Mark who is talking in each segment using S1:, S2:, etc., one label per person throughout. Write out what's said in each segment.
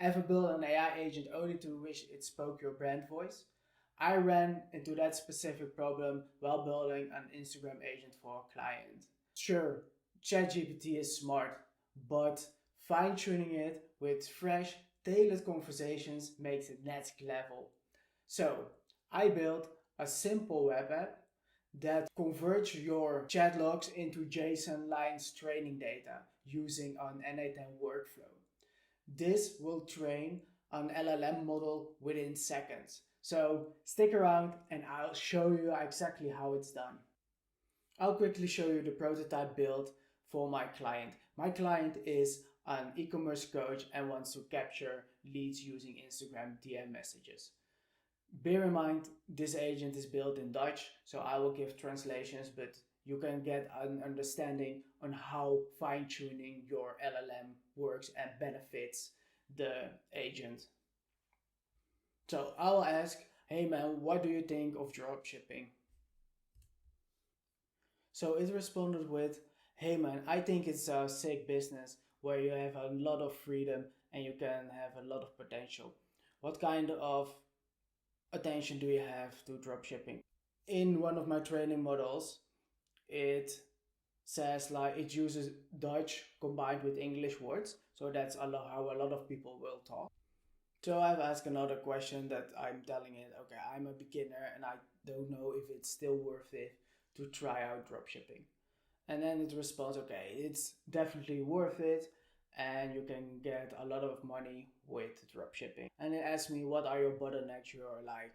S1: Ever built an AI agent only to wish it spoke your brand voice? I ran into that specific problem while building an Instagram agent for a client. Sure, ChatGPT is smart, but fine-tuning it with fresh, tailored conversations makes it next level. So, I built a simple web app that converts your chat logs into JSON lines training data using an N8N workflow. This will train an LLM model within seconds. So stick around and I'll show you exactly how it's done. I'll quickly show you the prototype build for my client. My client is an e-commerce coach and wants to capture leads using Instagram DM messages. Bear in mind, this agent is built in Dutch, so I will give translations, but you can get an understanding on how fine-tuning your LLM works and benefits the agent. So I'll ask, hey man, what do you think of dropshipping? So it responded with, hey man, I think it's a sick business where you have a lot of freedom and you can have a lot of potential. What kind of attention do you have to dropshipping? In one of my training models, it says like it uses Dutch combined with English words, so that's how a lot of people will talk. So I've asked another question that I'm telling it, okay, I'm a beginner and I don't know if it's still worth it to try out dropshipping. And then it responds, okay, it's definitely worth it and you can get a lot of money with dropshipping. And it asks me, what are your bottlenecks you're like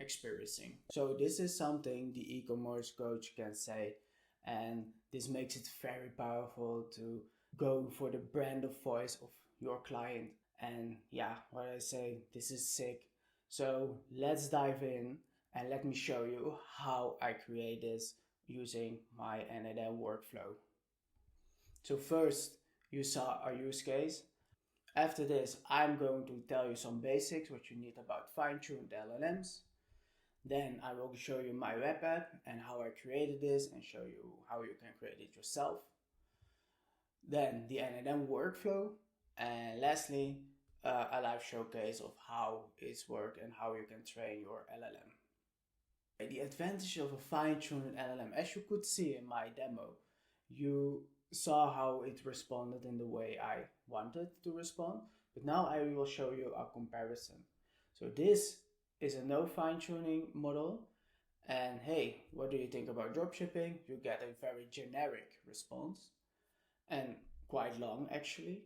S1: experiencing? So this is something the e-commerce coach can say, and this makes it very powerful to go for the brand of voice of your client. And yeah, what I say, this is sick. So let's dive in and let me show you how I create this using my N8N workflow. So first, you saw our use case. After this, I'm going to tell you some basics, what you need about fine-tuned LLMs. Then I will show you my web app and how I created this and show you how you can create it yourself. Then the N8N workflow. And lastly, a live showcase of how it's work and how you can train your LLM. The advantage of a fine-tuned LLM, as you could see in my demo, you saw how it responded in the way I wanted to respond, but now I will show you a comparison. So this is a no fine-tuning model, and hey, what do you think about dropshipping? You get a very generic response, and quite long actually.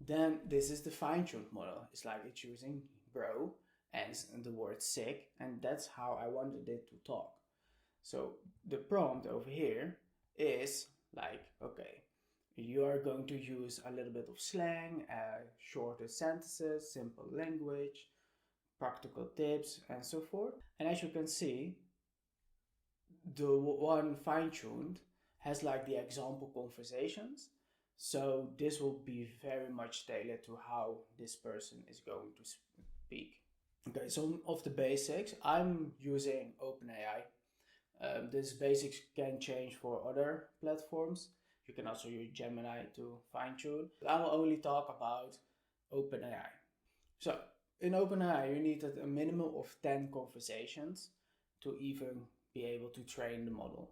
S1: Then this is the fine-tuned model. It's like it's using bro and the word sick, and that's how I wanted it to talk. So the prompt over here is like, okay, you are going to use a little bit of slang, shorter sentences, simple language, practical tips, and so forth. And as you can see, the one fine-tuned has like the example conversations. So this will be very much tailored to how this person is going to speak. Okay, some of the basics. I'm using OpenAI. This basics can change for other platforms. You can also use Gemini to fine-tune. I will only talk about OpenAI. So in OpenAI, you need a minimum of 10 conversations to even be able to train the model.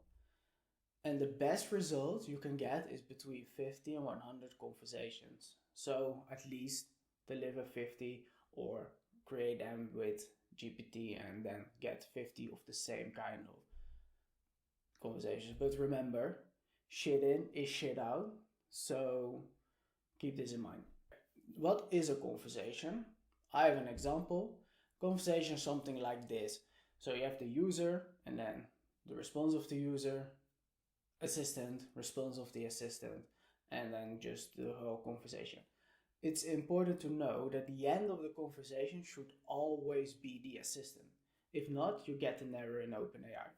S1: And the best result you can get is between 50 and 100 conversations. So at least deliver 50 or create them with GPT and then get 50 of the same kind of conversations. But remember, shit in is shit out. So keep this in mind. What is a conversation? I have an example. Conversation is something like this. So you have the user and then the response of the user, assistant, response of the assistant, and then just the whole conversation. It's important to know that the end of the conversation should always be the assistant. If not, you get an error in OpenAI.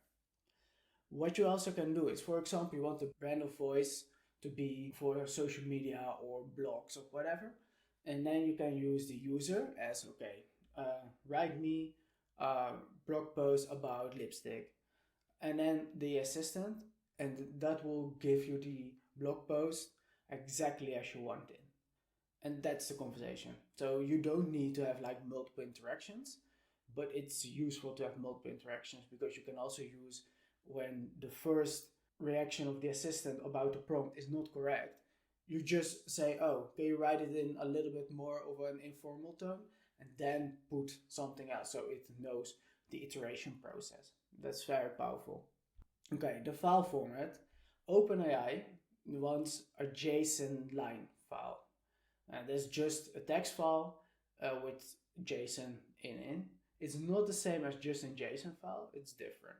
S1: What you also can do is, for example, you want the brand of voice to be for social media or blogs or whatever, and then you can use the user as, okay, write me a blog post about lipstick, and then the assistant, and that will give you the blog post exactly as you want it. And that's the conversation. So you don't need to have like multiple interactions, but it's useful to have multiple interactions because you can also use when the first reaction of the assistant about the prompt is not correct. You just say, oh, can you write it in a little bit more of an informal tone, and then put something else so it knows the iteration process. That's very powerful. Okay, the file format. OpenAI wants a JSON line file. And there's just a text file with JSON in. It's not the same as just a JSON file, it's different.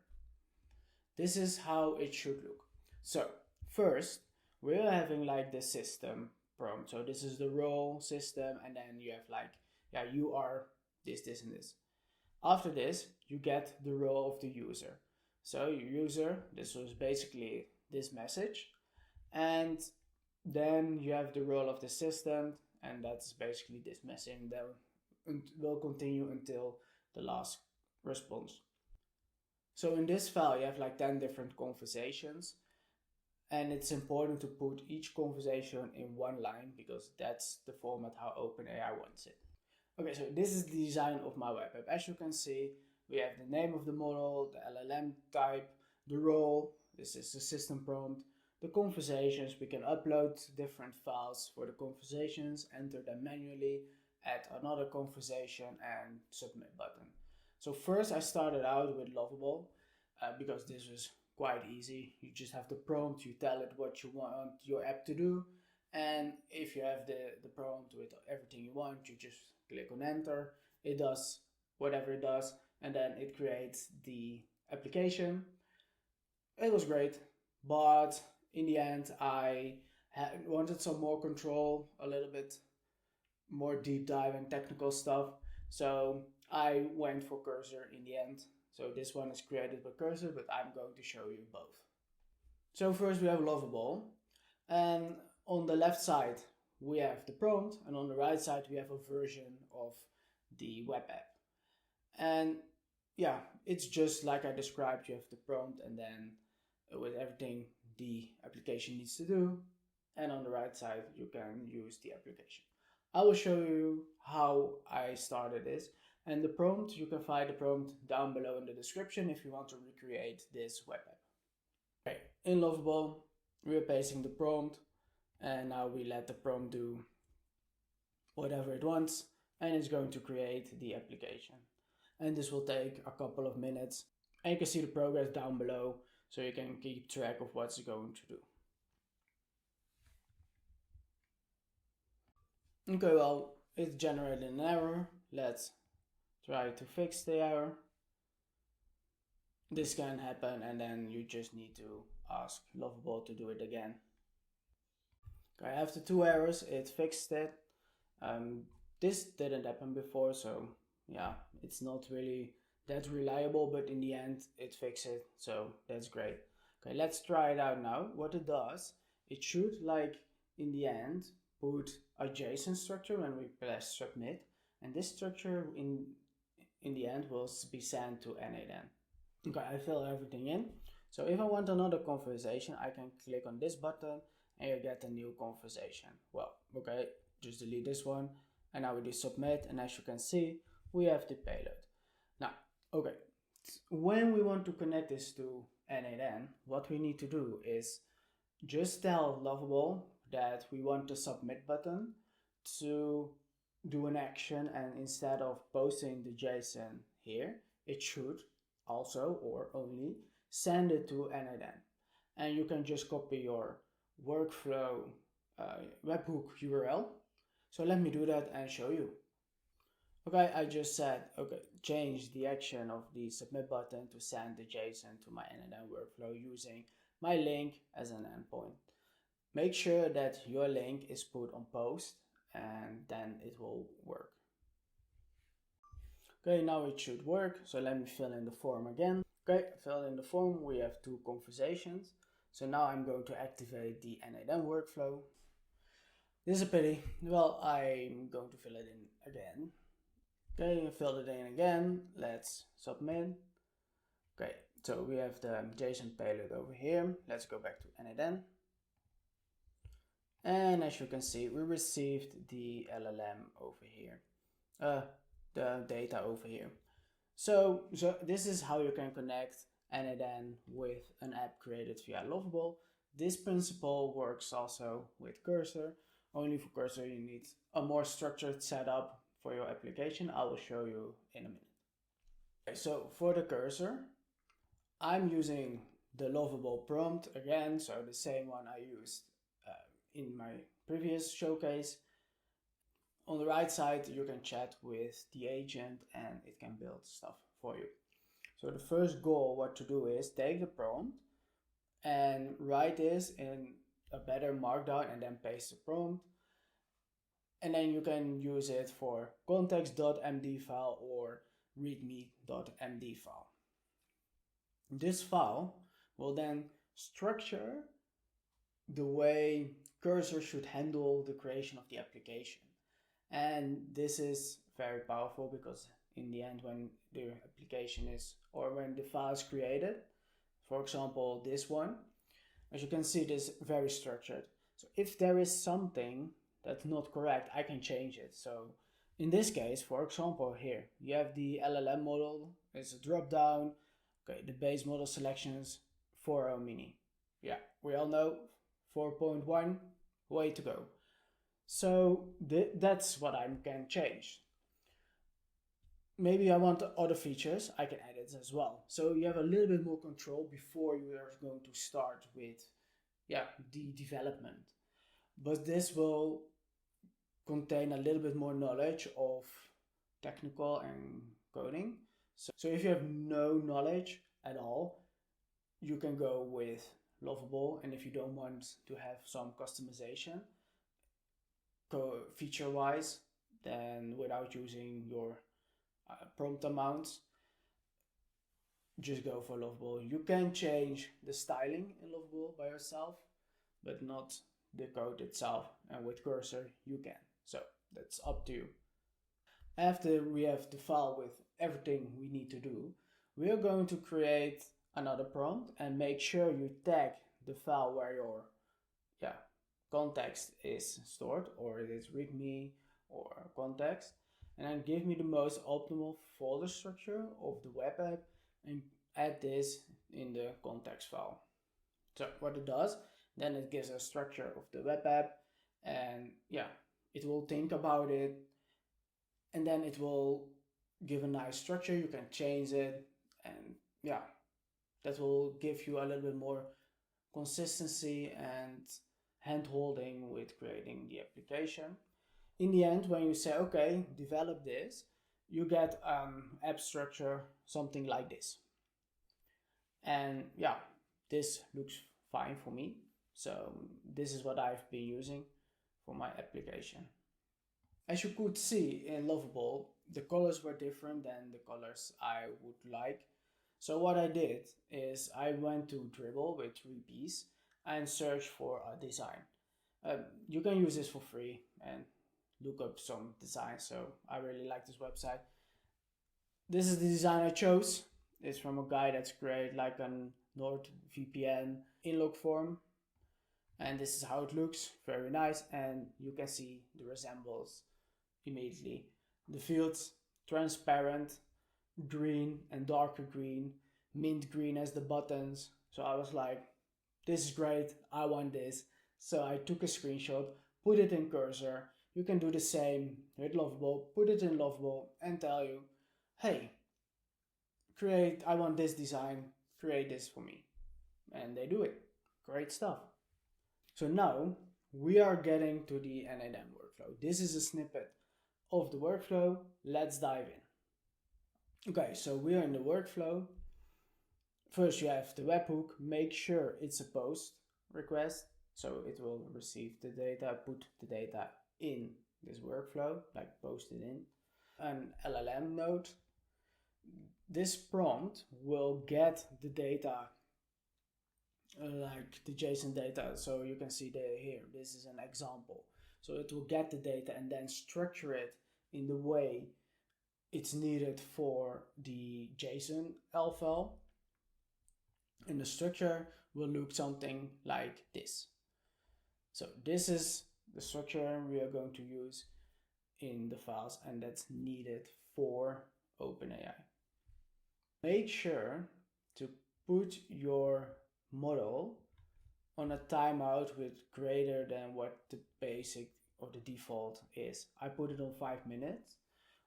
S1: This is how it should look. So first, we're having like the system prompt. So this is the role system, and then you have like, yeah, you are this, this, and this. After this, you get the role of the user. So your user, this was basically this message. And then you have the role of the assistant, and that's basically this message. And then will continue until the last response. So in this file, you have like 10 different conversations, and it's important to put each conversation in one line because that's the format how OpenAI wants it. Okay, so this is the design of my web app. As you can see, we have the name of the model, the LLM type, the role, this is the system prompt, the conversations. We can upload different files for the conversations, enter them manually, add another conversation, and submit button. So first I started out with Lovable because this was quite easy. You just have the prompt, you tell it what you want your app to do, and if you have the prompt with everything you want, you just click on enter. It does whatever it does, and then it creates the application. It was great, but in the end I wanted some more control, a little bit more deep dive and technical stuff. So I went for Cursor in the end. So this one is created by Cursor, but I'm going to show you both. So first we have Lovable, and on the left side we have the prompt, and on the right side we have a version of the web app. And yeah, it's just like I described. You have the prompt, and then with everything the application needs to do, and on the right side you can use the application. I will show you how I started this, and the prompt, you can find the prompt down below in the description if you want to recreate this web app. Okay, in Lovable we're pasting the prompt, and now we let the prompt do whatever it wants, and it's going to create the application. And this will take a couple of minutes, and you can see the progress down below so you can keep track of what's going to do. Okay, well, it's generated an error. Let's try to fix the error. This can happen, and then you just need to ask Lovable to do it again. Okay, after 2 errors, it fixed it. This didn't happen before, so yeah, it's not really that reliable, but in the end it fixed it, so that's great. Okay, let's try it out now. What it does, it should, like, in the end put a JSON structure when we press submit, and this structure in the end will be sent to n8n. Okay, I fill everything in. So if I want another conversation, I can click on this button and you get a new conversation. Well, okay, just delete this one, and now we do submit, and as you can see, we have the payload. Now, okay, when we want to connect this to n8n, what we need to do is just tell Lovable that we want the submit button to do an action, and instead of posting the JSON here, it should also or only send it to n8n. And you can just copy your workflow webhook URL. So let me do that and show you. Okay, I just said, okay, change the action of the submit button to send the JSON to my n8n workflow using my link as an endpoint. Make sure that your link is put on post, and then it will work. Okay, now it should work. So let me fill in the form again. Okay, fill in the form. We have 2 conversations. So now I'm going to activate the n8n workflow. This is a pity. Well, I'm going to fill it in again. Okay, fill it in again. Let's submit. Okay, so we have the JSON payload over here. Let's go back to n8n. And as you can see, we received the LLM over here, the data over here. So this is how you can connect NLM with an app created via Lovable. This principle works also with Cursor. Only for Cursor you need a more structured setup for your application. I will show you in a minute. Okay, so for the Cursor, I'm using the Lovable prompt again, so the same one I used in my previous showcase. On the right side, you can chat with the agent and it can build stuff for you. So the first goal, what to do is take the prompt and write this in a better markdown and then paste the prompt. And then you can use it for context.md file or readme.md file. This file will then structure the way Cursor should handle the creation of the application. And this is very powerful because in the end, when the application is, or when the file is created, for example, this one, as you can see, it is very structured. So if there is something that's not correct, I can change it. So in this case, for example, here, you have the LLM model, it's a drop down, okay, the base model selections 4.0 mini. Yeah, we all know 4.1, way to go. So that's what I can change. Maybe I want other features, I can add it as well. So you have a little bit more control before you are going to start with the development. But this will contain a little bit more knowledge of technical and coding. So if you have no knowledge at all, you can go with Lovable. And if you don't want to have some customization, feature-wise, then without using your prompt amounts, just go for Lovable. You can change the styling in Lovable by yourself, but not the code itself. And with Cursor, you can. So that's up to you. After we have the file with everything we need to do, we are going to create another prompt and make sure you tag the file where your context is stored, or it is readme or context, and then give me the most optimal folder structure of the web app and add this in the context file. So what it does, then it gives a structure of the web app, and it will think about it, and then it will give a nice structure. You can change it, and that will give you a little bit more consistency and hand-holding with creating the application. In the end, when you say, okay, develop this, you get app structure, something like this. And this looks fine for me. So this is what I've been using for my application. As you could see in Lovable, the colors were different than the colors I would like. So what I did is I went to Dribble with 3Ps and search for a design. You can use this for free and look up some designs. So I really like this website. This is the design I chose. It's from a guy that's created like a NordVPN in-log form. And this is how it looks, very nice. And you can see the resembles immediately. The fields, transparent, green and darker green, mint green as the buttons. So I was like, this is great, I want this. So I took a screenshot, put it in Cursor. You can do the same with Lovable, put it in Lovable and tell you, hey, I want this design, create this for me. And they do it. Great stuff. So now we are getting to the NLM workflow. This is a snippet of the workflow. Let's dive in. Okay, so we are in the workflow. First you have the webhook. Make sure it's a post request, so it will receive the data, put the data in this workflow, like post it in. An LLM node. This prompt will get the data, like the JSON data. So you can see here, this is an example. So it will get the data and then structure it in the way it's needed for the JSONL file. And the structure will look something like this. So this is the structure we are going to use in the files, and that's needed for OpenAI. Make sure to put your model on a timeout with greater than what the basic or the default is. I put it on 5 minutes.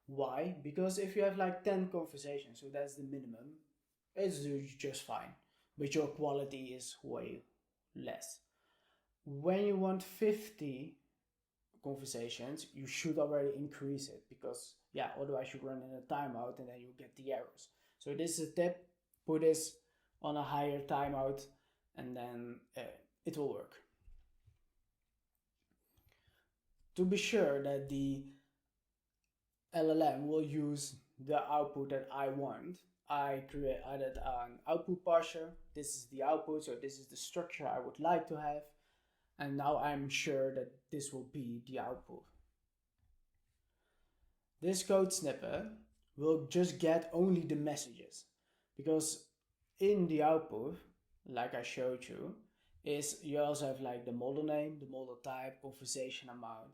S1: Why? Because if you have like 10 conversations, so that's the minimum, it's just fine, but your quality is way less. When you want 50 conversations, you should already increase it, because yeah, otherwise you run in a timeout and then you get the errors. So this is a tip, put this on a higher timeout and then it will work. To be sure that the LLM will use the output that I want, I added an output parser. This is the output, so this is the structure I would like to have. And now I'm sure that this will be the output. This code snippet will just get only the messages, because in the output, like I showed you, is you also have like the model name, the model type, conversation amount.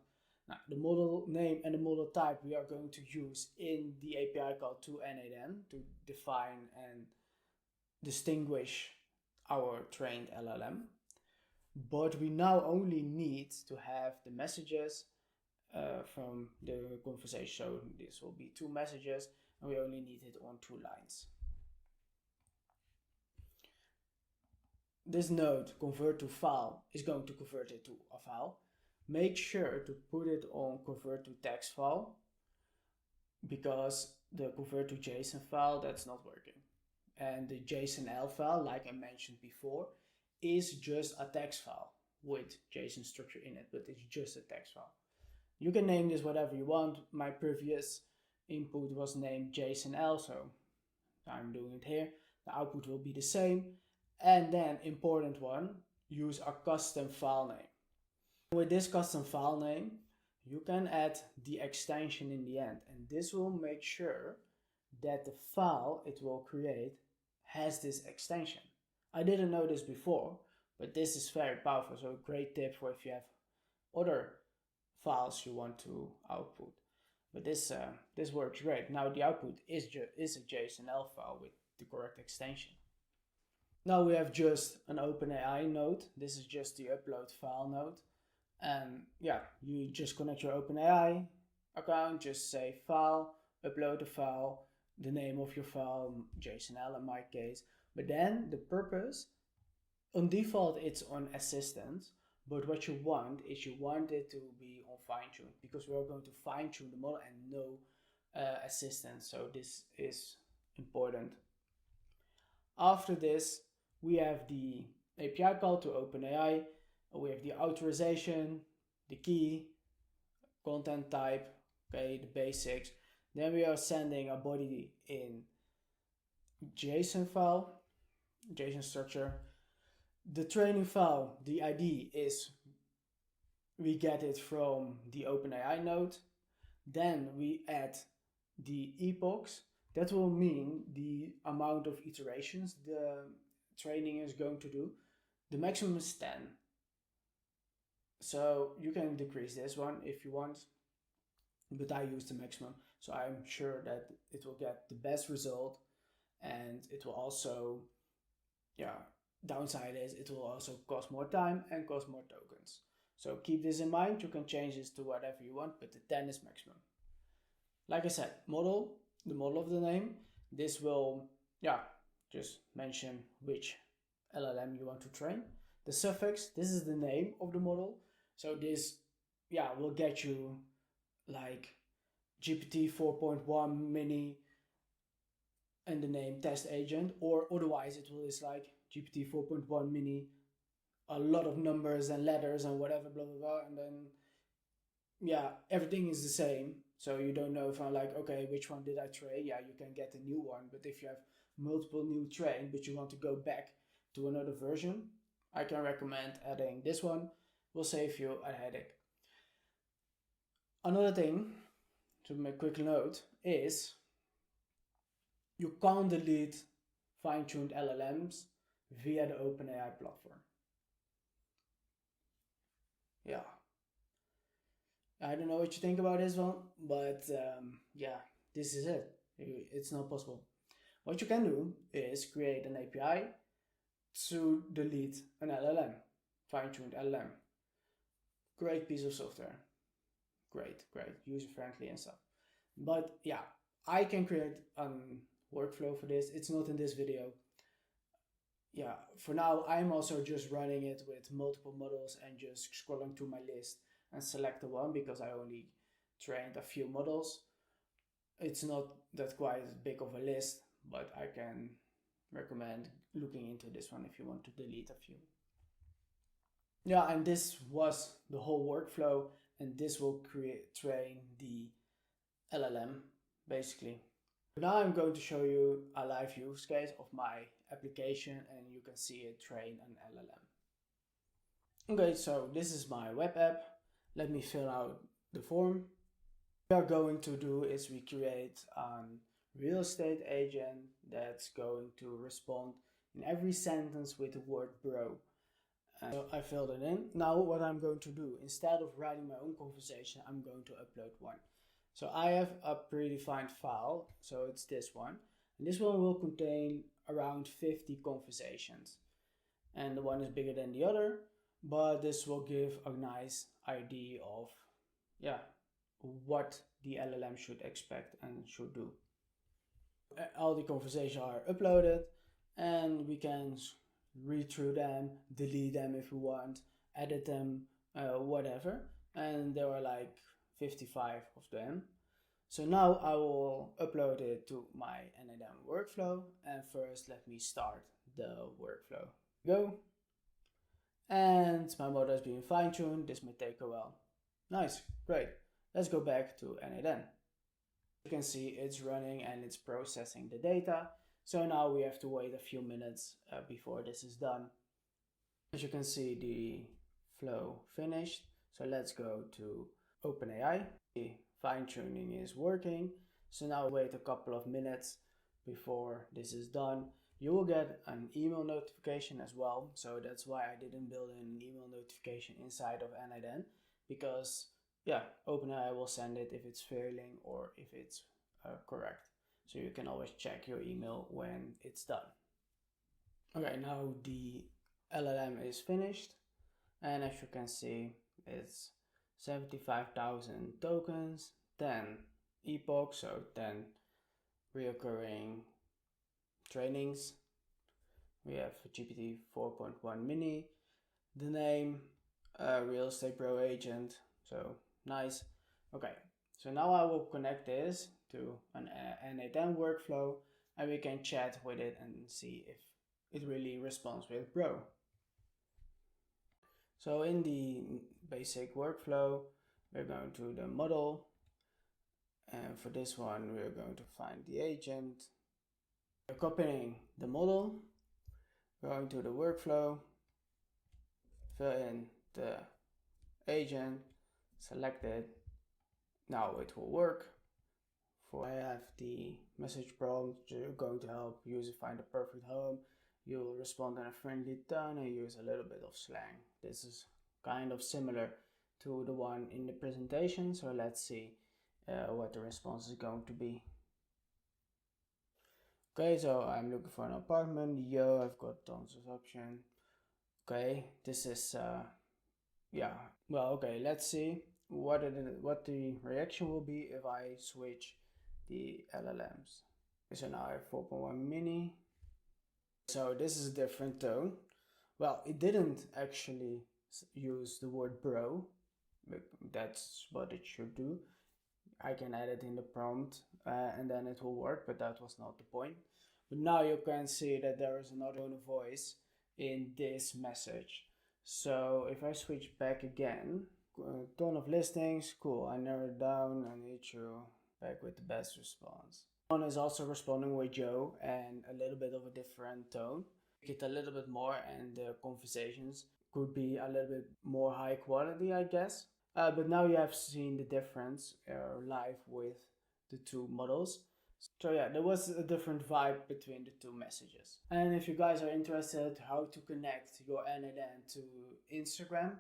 S1: Now, the model name and the model type we are going to use in the API call to n8n to define and distinguish our trained LLM. But we now only need to have the messages from the conversation. So this will be 2 messages, and we only need it on 2 lines. This node convert to file is going to convert it to a file. Make sure to put it on convert to text file, because the convert to JSON file, that's not working. And the JSONL file, like I mentioned before, is just a text file with JSON structure in it, but it's just a text file. You can name this whatever you want. My previous input was named JSONL, so I'm doing it here. The output will be the same. And then, important one, use a custom file name. With this custom file name, you can add the extension in the end, and this will make sure that the file it will create has this extension. I didn't know this before, but this is very powerful, so a great tip for if you have other files you want to output. But this works great. Now the output is a JSONL file with the correct extension. Now we have just an OpenAI node. This is just the upload file node. And yeah, you just connect your OpenAI account, just say file, upload the file, the name of your file, JSONL in my case. But then the purpose, on default it's on assistant, but what you want is you want it to be on fine-tune, because we're going to fine-tune the model and no assistant. So this is important. After this, we have the API call to OpenAI. We have the authorization, the key, content type, okay, the basics. Then we are sending a body in JSON file, JSON structure. The training file, the ID is, we get it from the OpenAI node. Then we add the epochs. That will mean the amount of iterations the training is going to do. The maximum is 10. So you can decrease this one if you want, but I use the maximum. So I'm sure that it will get the best result, and it will also, downside is it will also cost more time and cost more tokens. So keep this in mind. You can change this to whatever you want, but the 10 is maximum. Like I said, model, the model of the name, this will, just mention which LLM you want to train. The suffix, this is the name of the model. So this, will get you like GPT 4.1 mini and the name test agent, or otherwise it will is like GPT 4.1 mini, a lot of numbers and letters and whatever, blah, blah, blah. And then, everything is the same. So you don't know if I'm like, okay, which one did I train? Yeah, you can get a new one. But if you have multiple new train, but you want to go back to another version, I can recommend adding this one. Will save you a headache. Another thing to make a quick note is you can't delete fine-tuned LLMs via the OpenAI platform. yeah, I don't know what you think about this one, but yeah, this is it. It's not possible. What you can do is create an API to delete an LLM, fine-tuned LLM. Great piece of software. Great, user friendly and stuff. But yeah, I can create a workflow for this. It's not in this video. Yeah, for now, I'm also just running it with multiple models and just scrolling through my list and select the one because I only trained a few models. It's not that quite big of a list, but I can recommend looking into this one if you want to delete a few. Yeah, and this was the whole workflow, and this will train the LLM basically. Now I'm going to show you a live use case of my application, and you can see it train an LLM. Okay, so this is my web app. Let me fill out the form. What we are going to do is we create a real estate agent that's going to respond in every sentence with the word bro. So I filled it in. Now what I'm going to do, instead of writing my own conversation, I'm going to upload one. So I have a predefined file, so it's this one. And this one will contain around 50 conversations. And the one is bigger than the other, but this will give a nice idea of, yeah, what the LLM should expect and should do. All the conversations are uploaded, and we can read through them, delete them if we want, edit them, whatever. And there are like 55 of them. So now I will upload it to my NLM workflow, and first let me start the workflow. Go. And my model is being fine-tuned. This may take a while. Nice, great. Let's go back to NLM. You can see it's running and it's processing the data. So now we have to wait a few minutes before this is done. As you can see, the flow finished. So let's go to OpenAI. The fine-tuning is working. So now wait a couple of minutes before this is done. You will get an email notification as well. So that's why I didn't build in an email notification inside of NIDN, because yeah, OpenAI will send it if it's failing or if it's correct. So you can always check your email when it's done. Okay, now the LLM is finished, and as you can see, it's 75,000 tokens, 10 epochs, so 10 reoccurring trainings. We have GPT 4.1 mini, the name, real estate pro agent, so nice. Okay, so now I will connect this to an N8N workflow, and we can chat with it and see if it really responds with bro. So in the basic workflow, we're going to the model, and for this one we're going to find the agent. We're copying the model, going to the workflow, fill in the agent, select it. Now it will work. I have the message prompt going to help user find the perfect home. You'll respond in a friendly tone and use a little bit of slang. This is kind of similar to the one in the presentation, so let's see what the response is going to be. Okay, so I'm looking for an apartment. Yo, I've got tons of options. Okay, this is yeah. Well, okay, let's see what the reaction will be if I switch the LLMs. So now I have 4.1 mini. So this is a different tone. Well, it didn't actually use the word bro, but that's what it should do. I can add it in the prompt and then it will work, but that was not the point. But now you can see that there is another tone of voice in this message. So if I switch back again, tone of listings, cool, I narrowed it down, I need you back with the best response. One is also responding with Joe and a little bit of a different tone. Get a little bit more and the conversations could be a little bit more high quality, I guess. But now you have seen the difference live with the two models. So yeah, there was a different vibe between the two messages. And if you guys are interested how to connect your NLN to Instagram,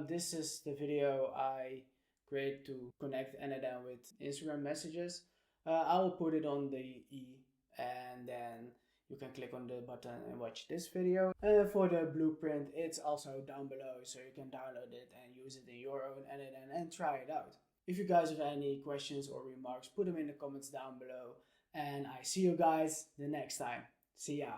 S1: This is the video I create to connect LLM with Instagram messages. I will put it on the E, and then you can click on the button and watch this video. For the blueprint, it's also down below, so you can download it and use it in your own LLM and try it out. If you guys have any questions or remarks, put them in the comments down below. And I see you guys the next time. See ya.